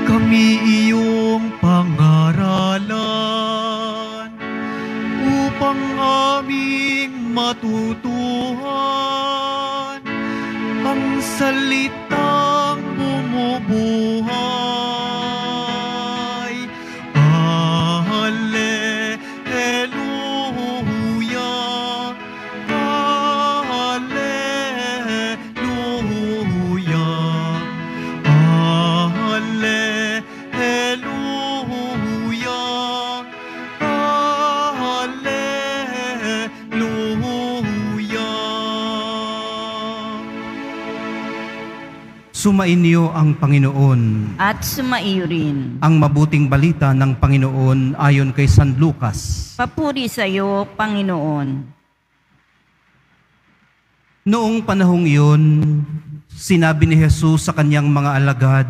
Kami iyong pangaralan upang aming matutuhan ang salitang bumubuhay. Hallelujah, hallelujah, hallelujah, Sumainyo ang Panginoon. At sumaiyo rin. Ang mabuting balita ng Panginoon ayon kay San Lucas. Papuri sa iyo, Panginoon. Noong panahong iyon, sinabi ni Jesus sa kanyang mga alagad,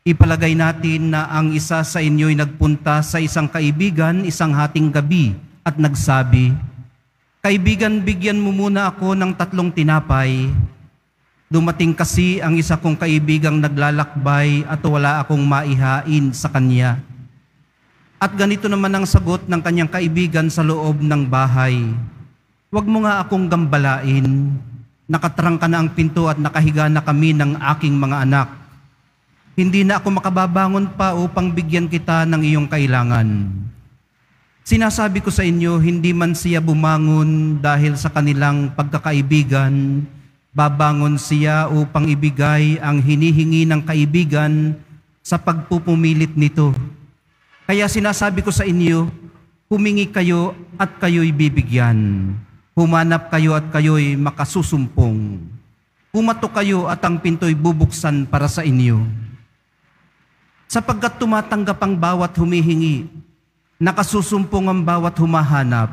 ipalagay natin na ang isa sa inyo'y nagpunta sa isang kaibigan isang hating gabi at nagsabi, "Kaibigan, bigyan mo muna ako ng 3 tinapay. Dumating kasi ang isa kong kaibigang naglalakbay at wala akong maihain sa kanya." At ganito naman ang sagot ng kanyang kaibigan sa loob ng bahay, "Huwag mo nga akong gambalain. Nakatrangka na ang pinto at nakahiga na kami ng aking mga anak. Hindi na ako makababangon pa upang bigyan kita ng iyong kailangan." Sinasabi ko sa inyo, hindi man siya bumangon dahil sa kanilang pagkakaibigan, babangon siya upang ibigay ang hinihingi ng kaibigan sa pagpupumilit nito. Kaya sinasabi ko sa inyo, humingi kayo at kayo'y bibigyan. Humanap kayo at kayo'y makasusumpong. Pumatok kayo at ang pinto'y bubuksan para sa inyo. Sapagkat tumatanggap ang bawat humihingi, nakasusumpong ang bawat humahanap,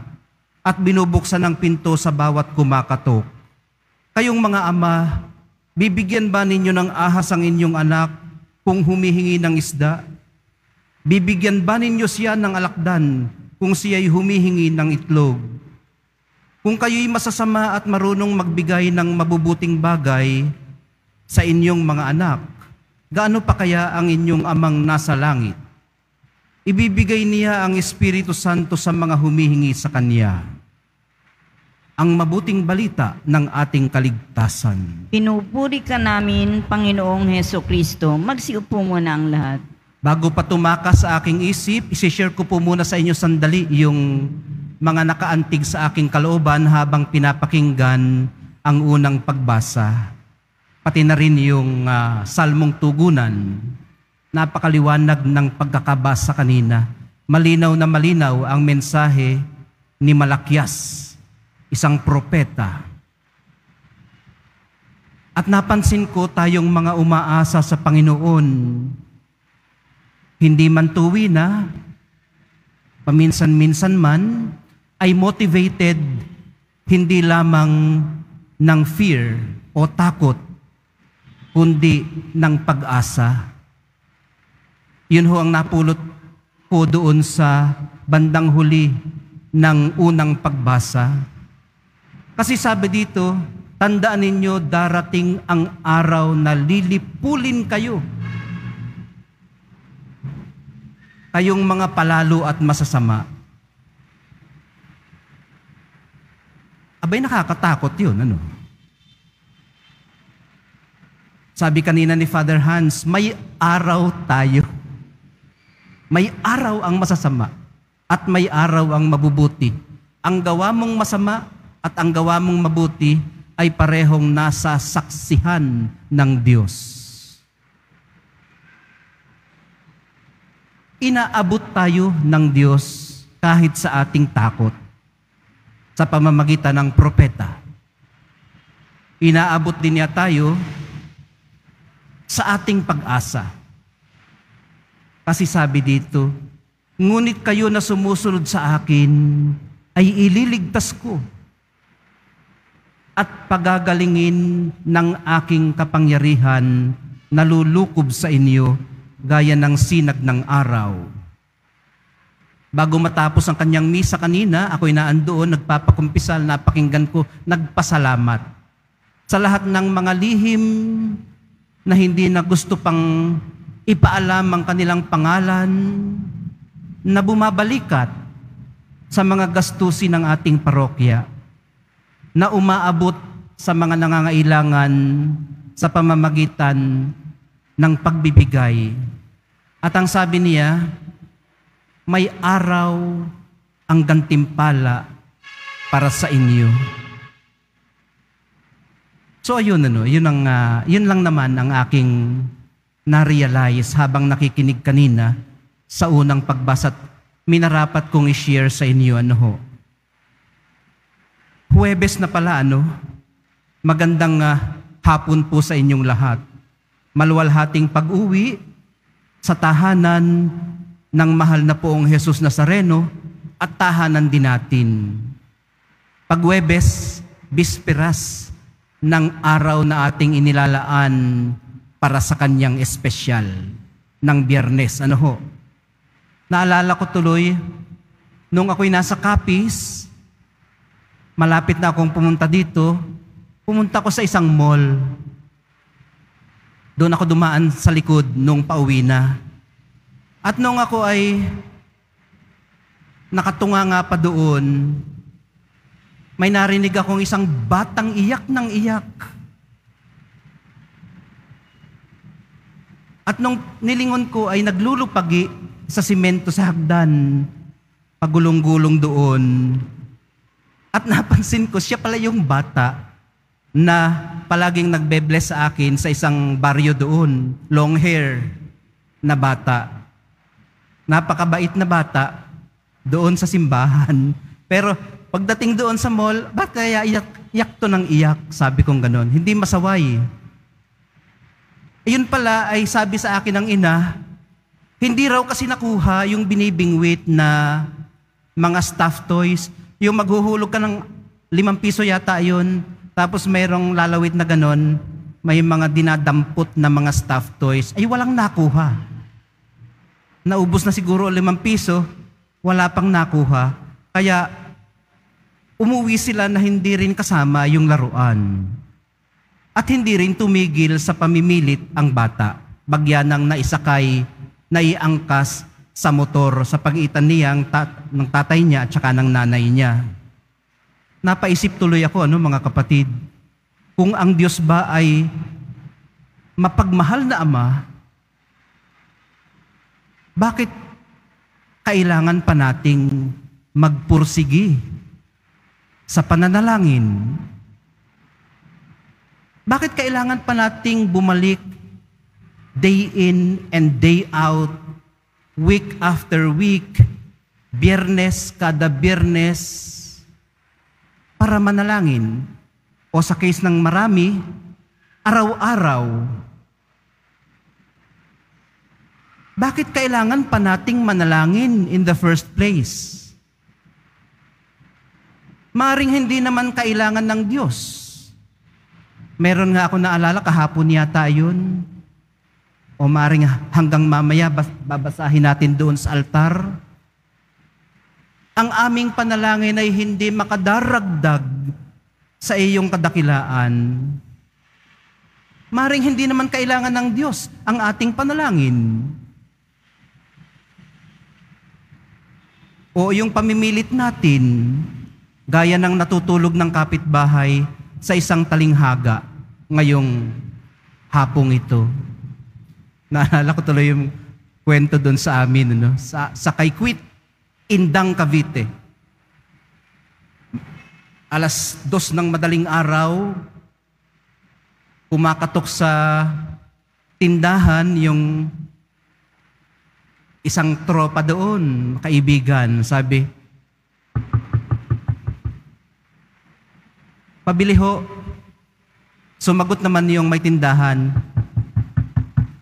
at binubuksan ang pinto sa bawat kumakatok. Kayong mga ama, bibigyan ba ninyo ng ahas ang inyong anak kung humihingi ng isda? Bibigyan ba ninyo siya ng alakdan kung siya'y humihingi ng itlog? Kung kayo'y masasama at marunong magbigay ng mabubuting bagay sa inyong mga anak, gaano pa kaya ang inyong amang nasa langit? Ibibigay niya ang Espiritu Santo sa mga humihingi sa Kanya. Ang mabuting balita ng ating kaligtasan. Pinupuri ka namin, Panginoong Hesukristo. Magsiupo muna ang lahat. Bago pa tumakas sa aking isip, isishare ko po muna sa inyo sandali yung mga nakaantig sa aking kalooban habang pinapakinggan ang unang pagbasa. Pati na rin yung salmong tugunan. Napakaliwanag ng pagkakabasa kanina. Malinaw na malinaw ang mensahe ni Malakias, isang propeta. At napansin ko tayong mga umaasa sa Panginoon, hindi man tuwi na, paminsan-minsan man, ay motivated hindi lamang ng fear o takot, kundi ng pag-asa. Yun ho ang napulot ko doon sa bandang huli ng unang pagbasa. Kasi sabi dito, tandaan ninyo darating ang araw na lilipulin kayo. Kayong mga palalo at masasama. Abay, nakakatakot yun, ano? Sabi kanina ni Father Hans, may araw tayo. May araw ang masasama at may araw ang mabubuti. Ang gawa mong masama at ang gawa mong mabuti ay parehong nasa saksihan ng Diyos. Inaabot tayo ng Diyos kahit sa ating takot sa pamamagitan ng propeta. Inaabot din niya tayo sa ating pag-asa. Kasi sabi dito, ngunit kayo na sumusunod sa akin ay ililigtas ko at pagagalingin ng aking kapangyarihan na lulukob sa inyo gaya ng sinag ng araw. Bago matapos ang kanyang misa kanina, ako'y naandoon, nagpapakumpisal, napakinggan ko, nagpasalamat. Sa lahat ng mga lihim na hindi na gusto pang ipaalam ang kanilang pangalan, na bumabalikat sa mga gastusin ng ating parokya, na umaabot sa mga nangangailangan sa pamamagitan ng pagbibigay. At ang sabi niya, may araw ang gantimpala para sa inyo. So ayun, yun lang naman ang aking na-realize habang nakikinig kanina sa unang pagbasa at minarapat kong i-share sa inyo. Huwebes na pala, magandang hapon po sa inyong lahat. Maluwalhating pag-uwi sa tahanan ng mahal na poong Jesus Nazareno at tahanan din natin. Pag-Huwebes, bisperas ng araw na ating inilalaan para sa kanyang espesyal ng Biyernes. Naalala ko tuloy, nung ako'y nasa Capiz, malapit na akong pumunta dito, pumunta ko sa isang mall. Doon ako dumaan sa likod nung pauwi na. At nung ako ay nakatunga nga pa doon, may narinig akong isang batang iyak ng iyak. At nung nilingon ko ay naglulupagi sa simento sa hagdan, pagulong-gulong doon. At napansin ko, siya pala yung bata na palaging nagbe-bless sa akin sa isang baryo doon. Long hair na bata. Napakabait na bata doon sa simbahan. Pero pagdating doon sa mall, bakit kaya iyak to ng iyak? Sabi kong ganon. Hindi masaway. Ayun pala ay sabi sa akin ng ina, hindi raw kasi nakuha yung binibingwit na mga stuffed toys. Yung maghuhulog ka ng 5 piso yata yun, tapos mayroong lalawit na ganon, may mga dinadampot na mga stuffed toys, ay walang nakuha. Naubos na siguro 5 piso, wala pang nakuha. Kaya umuwi sila na hindi rin kasama yung laruan. At hindi rin tumigil sa pamimilit ang bata. Bagyan ng naisakay, naiangkas sa motor sa pagitan niya ng tatay niya at saka ng nanay niya. Napaisip tuloy ako, mga kapatid, kung ang Diyos ba ay mapagmahal na Ama, bakit kailangan pa nating magpursigi sa pananalangin? Bakit kailangan pa nating bumalik day in and day out, week after week, Biyernes kada Biyernes, para manalangin? O sa case ng marami, araw-araw. Bakit kailangan pa nating manalangin in the first place? Maring hindi naman kailangan ng Diyos. Meron nga ako naalala, kahapon yata yun. O maring hanggang mamaya, babasahin natin doon sa altar. Ang aming panalangin ay hindi makadaragdag sa iyong kadakilaan. Maring hindi naman kailangan ng Diyos ang ating panalangin. O yung pamimilit natin, gaya ng natutulog ng kapitbahay sa isang talinghaga ngayong hapong ito. Naalala ko tuloy yung kwento doon sa amin, sa Kaykwit, Indang, Cavite. 2:00 ng madaling araw, kumakatok sa tindahan yung isang tropa doon, kaibigan. Sabi, pabili ho. Sumagot naman yung may tindahan,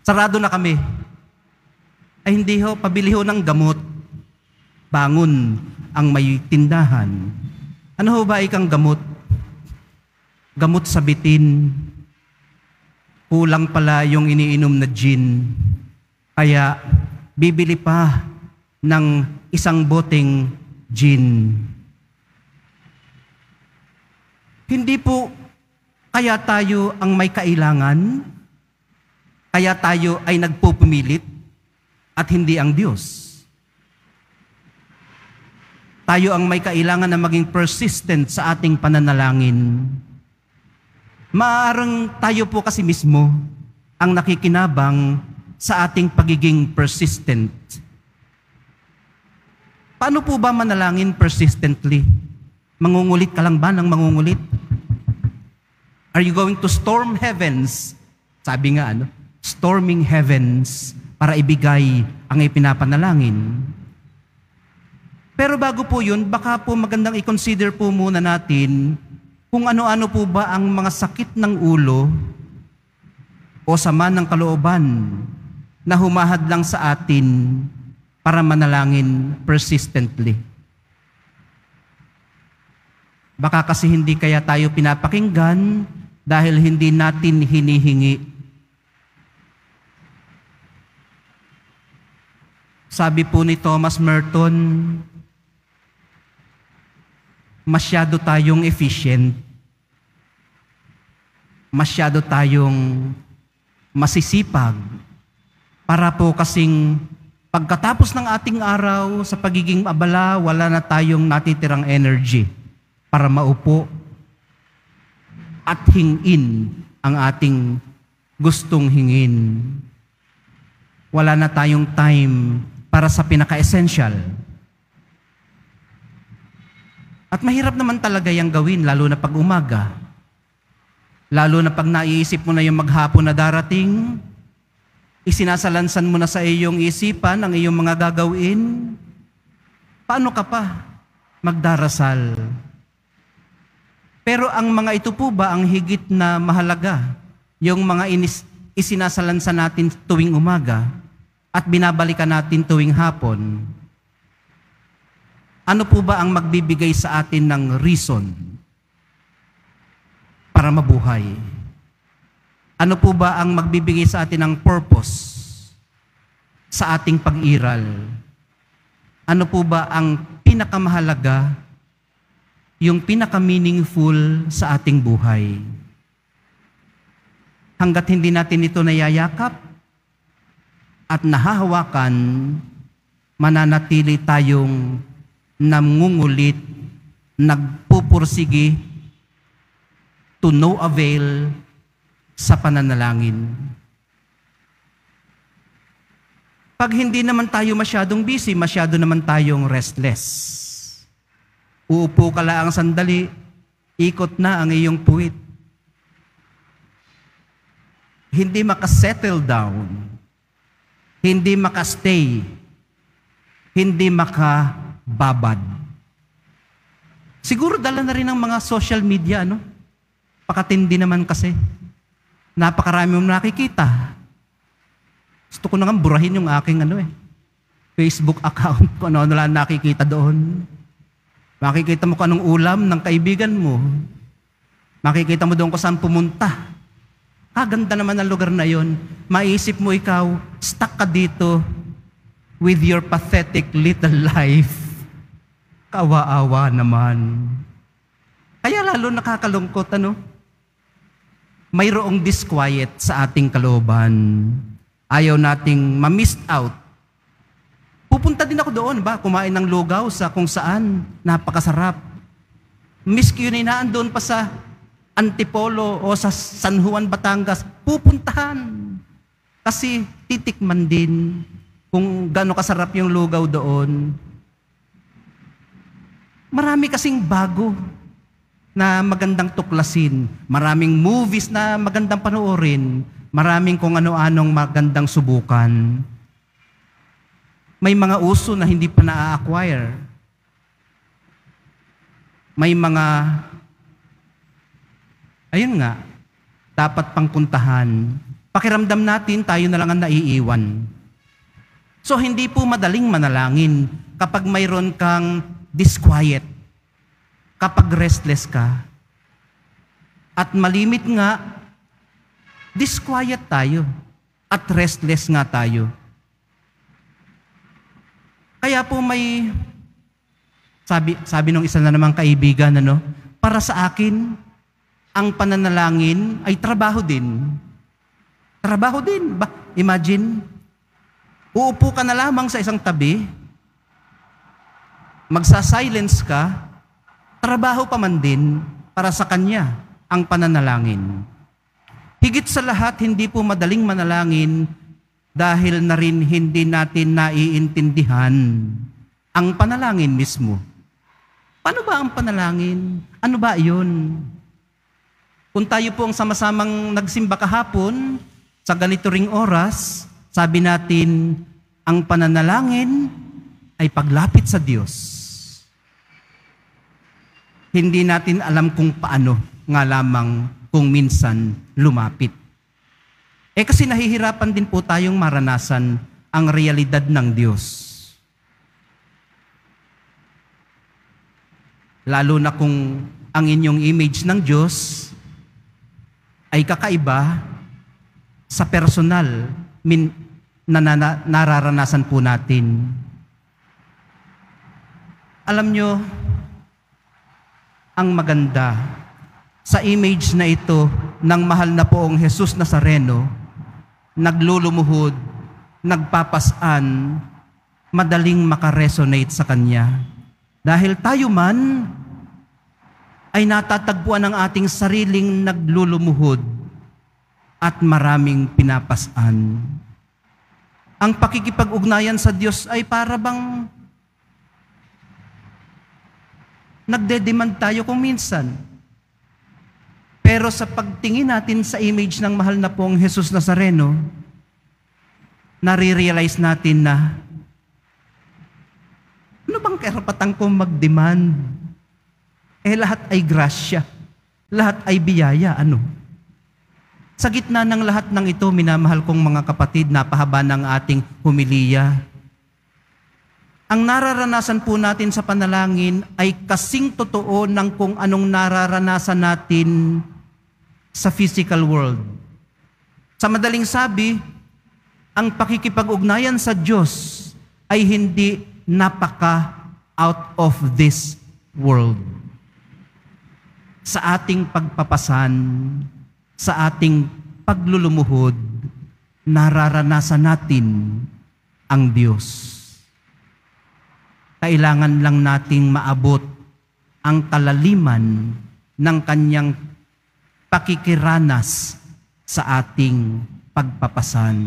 sarado na kami. Ay hindi ho, pabili ho ng gamot. Bangon ang may tindahan. Ano ho ba ikang gamot? Gamot sa bitin. Kulang pala yung iniinom na gin. Kaya bibili pa ng isang boteng gin. Hindi po kaya tayo ang may kailangan, kaya tayo ay nagpupumilit at hindi ang Diyos. Tayo ang may kailangan na maging persistent sa ating pananalangin. Maaaring tayo po kasi mismo ang nakikinabang sa ating pagiging persistent. Paano po ba manalangin persistently? Mangungulit ka lang ba ng mangungulit? Are you going to storm heavens? Sabi nga, storming heavens para ibigay ang ipinapanalangin. Pero bago po yun, baka po magandang i-consider po muna natin kung ano-ano po ba ang mga sakit ng ulo o sama ng kalooban na humahad lang sa atin para manalangin persistently. Baka kasi hindi kaya tayo pinapakinggan dahil hindi natin hinihingi. Sabi po ni Thomas Merton, masyado tayong efficient. Masyado tayong masisipag para po kasing pagkatapos ng ating araw sa pagiging abala, wala na tayong natitirang energy para maupo at hingin ang ating gustong hingin. Wala na tayong time para sa pinaka-essential. At mahirap naman talaga yung gawin, lalo na pag umaga. Lalo na pag naiisip mo na yung maghapon na darating, isinasalansan mo na sa iyong isipan ang iyong mga gagawin. Paano ka pa magdarasal? Pero ang mga ito po ba ang higit na mahalaga? Yung mga isinasalansan natin tuwing umaga at binabalikan natin tuwing hapon. Ano po ba ang magbibigay sa atin ng reason para mabuhay? Ano po ba ang magbibigay sa atin ng purpose sa ating pag-iral? Ano po ba ang pinakamahalaga, yung pinaka-meaningful sa ating buhay? Hanggat hindi natin ito nayayakap at nahahawakan, mananatili tayong namungulit, nagpupursigi to no avail sa pananalangin. Pag hindi naman tayo masyadong busy, masyado naman tayong restless. Uupo ka lang sandali, ikot na ang iyong puwit. Hindi makasettle down, hindi makastay, hindi makababad. Siguro dala na rin ng mga social media, Pakatindi naman kasi. Napakarami mong nakikita. Gusto ko na nga burahin yung aking Facebook account ko, ano lang nakikita doon. Makikita mo kung anong ulam ng kaibigan mo. Makikita mo doon kung saan pumunta. Kaganda naman ang lugar na yon. Maisip mo ikaw, stuck ka dito with your pathetic little life. Kawa-awa naman. Kaya lalo nakakalungkot, mayroong disquiet sa ating kalooban. Ayaw nating ma-miss out. Pupunta din ako doon, kumain ng lugaw sa kung saan, napakasarap. Miss ko yun, naandoon pa sa Antipolo o sa San Juan, Batangas, pupuntahan. Kasi titikman din kung gaano kasarap yung lugaw doon. Marami kasing bago na magandang tuklasin. Maraming movies na magandang panoorin. Maraming kung ano-anong magandang subukan. May mga uso na hindi pa na-acquire. May mga, ayun nga, dapat pang puntahan. Pakiramdam natin, tayo na lang ang naiiwan. So hindi po madaling manalangin kapag mayroon kang disquiet. Kapag restless ka, at malimit nga, disquiet tayo, at restless nga tayo. Kaya po sabi nung isa na namang kaibigan, para sa akin, ang pananalangin ay trabaho din. Trabaho din. Imagine, uupo ka na lamang sa isang tabi, magsa-silence ka, trabaho pa man din para sa Kanya ang pananalangin. Higit sa lahat, hindi po madaling manalangin dahil na rin hindi natin naiintindihan ang panalangin mismo. Paano ba ang panalangin? Ano ba iyon? Kung tayo po ang sama-samang nagsimba kahapon, sa ganito ring oras, sabi natin, ang pananalangin ay paglapit sa Diyos. Hindi natin alam kung paano, nga lamang kung minsan lumapit. Kasi nahihirapan din po tayong maranasan ang realidad ng Diyos. Lalo na kung ang inyong image ng Diyos ay kakaiba sa personal na nararanasan po natin. Alam nyo, ang maganda sa image na ito ng mahal na poong Jesus Nazareno, naglulumuhod, nagpapasan, madaling makaresonate sa Kanya. Dahil tayo man ay natatagpuan ng ating sariling naglulumuhod at maraming pinapasan. Ang pakikipag-ugnayan sa Diyos ay para bang nagde-demand tayo kung minsan. Pero sa pagtingin natin sa image ng mahal na pong Jesus Nazareno, nare-realize natin na ano bang karapatan kong mag-demand? Lahat ay grasya. Lahat ay biyaya. Sa gitna ng lahat ng ito, minamahal kong mga kapatid, napahaba ng ating humiliya. Ang nararanasan po natin sa panalangin ay kasing totoo ng kung anong nararanasan natin sa physical world. Sa madaling sabi, ang pakikipag-ugnayan sa Diyos ay hindi napaka out of this world. Sa ating pagpapasan, sa ating paglulumuhod, nararanasan natin ang Diyos. Kailangan lang nating maabot ang kalaliman ng Kanyang pakikiranas sa ating pagpapasan.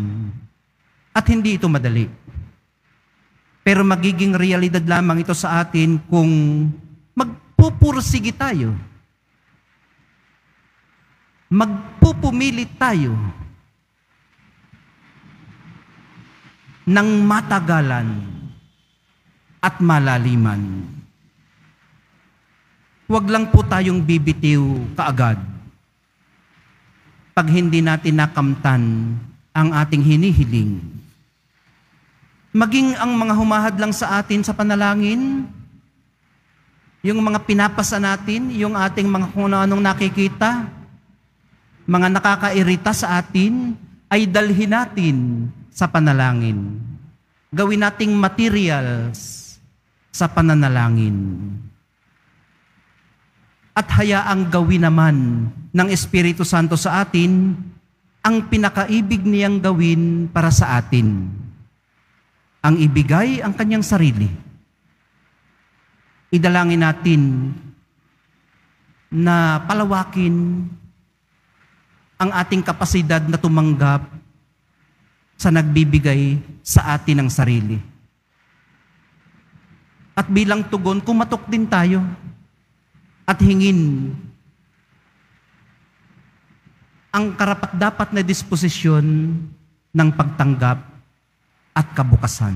At hindi ito madali. Pero magiging realidad lamang ito sa atin kung magpupursige tayo. Magpupumili tayo ng matagalan at malaliman. Huwag lang po tayong bibitiw kaagad pag hindi natin nakamtan ang ating hinihiling. Maging ang mga humahad lang sa atin sa panalangin, yung mga pinapasa natin, yung ating mga kung anong nakikita, mga nakakairita sa atin, ay dalhin natin sa panalangin. Gawin nating materials sa pananalangin. At hayaang gawin naman ng Espiritu Santo sa atin ang pinakaibig niyang gawin para sa atin. Ang ibigay ang kanyang sarili. Idalangin natin na palawakin ang ating kapasidad na tumanggap sa nagbibigay sa atin ng sarili. At bilang tugon, kumatok din tayo at hingin ang karapat-dapat na disposisyon ng pagtanggap at kabukasan.